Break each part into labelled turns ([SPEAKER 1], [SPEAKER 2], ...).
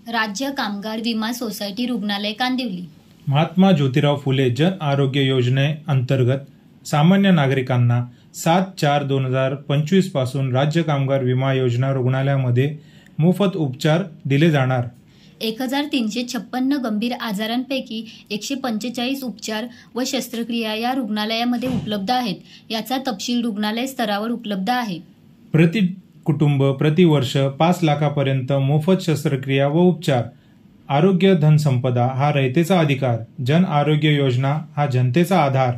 [SPEAKER 1] राज्य कामगार विमा सोसायटी रुग्णालय कांदिवली।
[SPEAKER 2] महात्मा ज्योतिराव फुले जन आरोग्य योजनेअंतर्गत सामान्य नागरिकांना 7/4/2025 पासून राज्य कामगार विमा योजना रुग्णालयामध्ये मोफत उपचार दिले जाणार।
[SPEAKER 1] 1356 गंभीर आजारांपैकी 145 उपचार व शस्त्रक्रिया या रुग्णालयामध्ये उपलब्ध आहेत। याचा तपशील रुग्णालय स्तरावर उपलब्ध आहे।
[SPEAKER 2] प्रति कुटुंब प्रति वर्ष 5 लाखापर्यंत मोफत शस्त्रक्रिया व उपचार। आरोग्य धनसंपदा हा रयतेचा अधिकार। जन आरोग्य योजना हा जनतेचा आधार।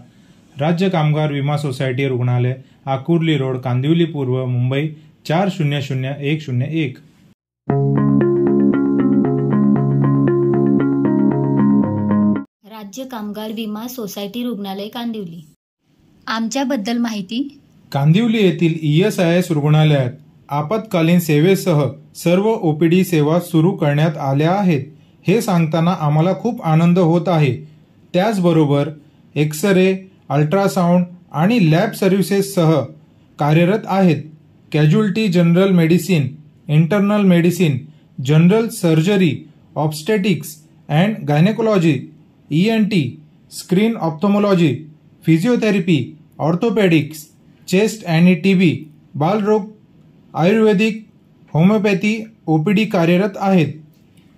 [SPEAKER 2] राज्य कामगार विमा सोसायटी रुग्णालय, आकुर्ली रोड, कांदिवली पूर्व, मुंबई 400101।
[SPEAKER 1] राज्य कामगार विमा सोसायटी रुग्णालय कांदिवली। आमच्याबद्दल माहिती।
[SPEAKER 2] कांदिवली येथील ESIS रुग्णालयात आपत्कालीन सेवेसह सर्व OPD सेवा सुरू करण्यात आल्या आहेत। हे सांगताना आम्हाला खूप आनंद होत आहे। त्याचबरोबर एक्स-रे, अल्ट्रासाउंड आणि लॅब सर्व्हिसेससह कार्यरत आहेत। Casualty general medicine, internal medicine, general surgery, obstetrics and gynaecology, ENT, screen ophthalmology, physiotherapy, orthopaedics, chest आणि TB, बालरोग, आयुर्वेदिक, होमिओपॅथी OPD कार्यरत आहेत।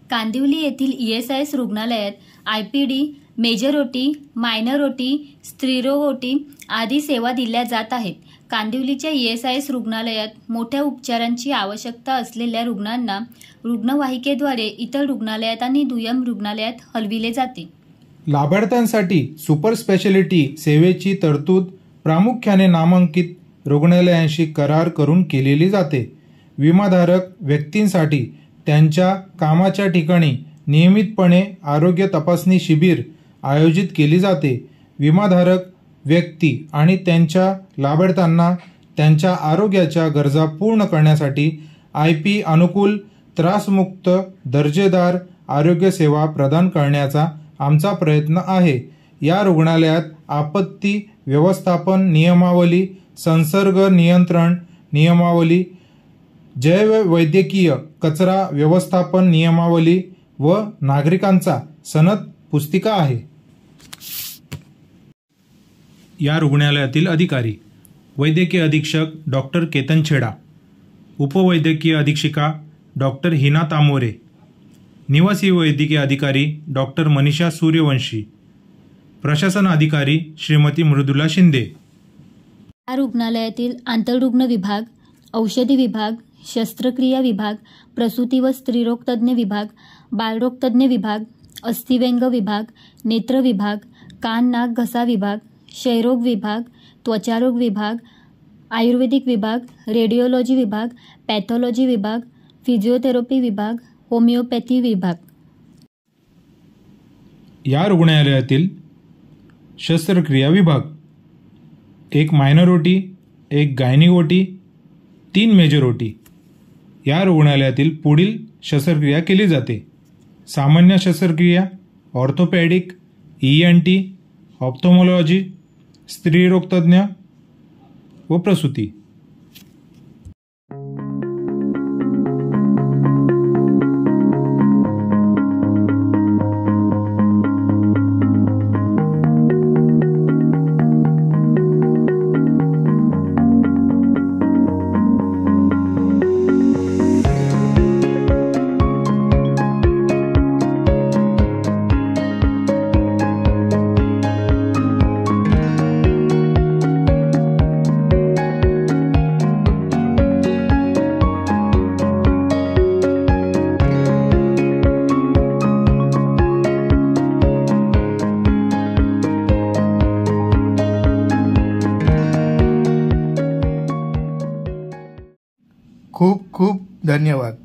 [SPEAKER 1] कांदिवली येथील ESIS रुग्णालयात IPD, major OT, minor OT, स्त्रीरोग OT आदी सेवा दिल्या जात आहेत। कांदिवलीच्या ESIS रुग्णालयात मोठ्या उपचारांची आवश्यकता असलेल्या रुग्णांना रुग्णवाहिकेद्वारे इतर रुग्णालयात आणि दुय्यम रुग्णालयात हलविले जाते।
[SPEAKER 2] लाभार्थ्यांसाठी सुपर स्पेशालिटी सेवेची तरतूद प्रामुख्याने नामांकित रुग्णालयांशी करार करून केलेली जाते। विमाधारक व्यक्तींसाठी त्यांच्या कामाच्या ठिकाणी नियमितपणे आरोग्य तपासणी शिबिर आयोजित केली जाते। विमाधारक व्यक्ती आणि त्यांच्या लाभार्थ्यांना त्यांच्या आरोग्याच्या गरजा पूर्ण करण्यासाठी IP अनुकूल, त्रासमुक्त, दर्जेदार आरोग्य सेवा प्रदान करण्याचा आमचा प्रयत्न आहे। या रुग्णालयात आपत्ती व्यवस्थापन नियमावली, संसर्ग नियंत्रण नियमावली, जैव वैद्यकीय कचरा व्यवस्थापन नियमावली व नागरिकांचा सनद पुस्तिका आहे। या रुग्णालयातील अधिकारी: वैद्यकीय अधीक्षक डॉक्टर केतन छेडा, उपवैद्यकीय अधीक्षिका डॉक्टर हिना तामोरे, निवासी वैद्यकीय अधिकारी डॉक्टर मनीषा सूर्यवंशी, प्रशासन अधिकारी श्रीमती मृदुला शिंदे।
[SPEAKER 1] या रुग्णालयातील आंतररुग्ण विभाग, औषधी विभाग, शस्त्रक्रिया विभाग, प्रसूती व स्त्रीरोग तज्ञ विभाग, बालरोग तज्ञ विभाग, अस्थिव्यंग विभाग, नेत्र विभाग, कान नाक घसा विभाग, क्षयरोग विभाग, त्वचारोग विभाग, आयुर्वेदिक विभाग, रेडिओलॉजी विभाग, पॅथॉलॉजी विभाग, फिजिओथेरपी विभाग, होमिओपॅथी विभाग।
[SPEAKER 2] या रुग्णालयातील शस्त्रक्रिया विभाग: 1 minor OT, 1 gynaec OT, 3 major OT। या रुग्णालयातील पुढील शस्त्रक्रिया केली जाते: सामान्य शस्त्रक्रिया, ऑर्थोपेडिक, ENT, ऑप्थोमॉलॉजी, स्त्रीरोगतज्ञ व प्रसूती।
[SPEAKER 3] खूप खूप धन्यवाद।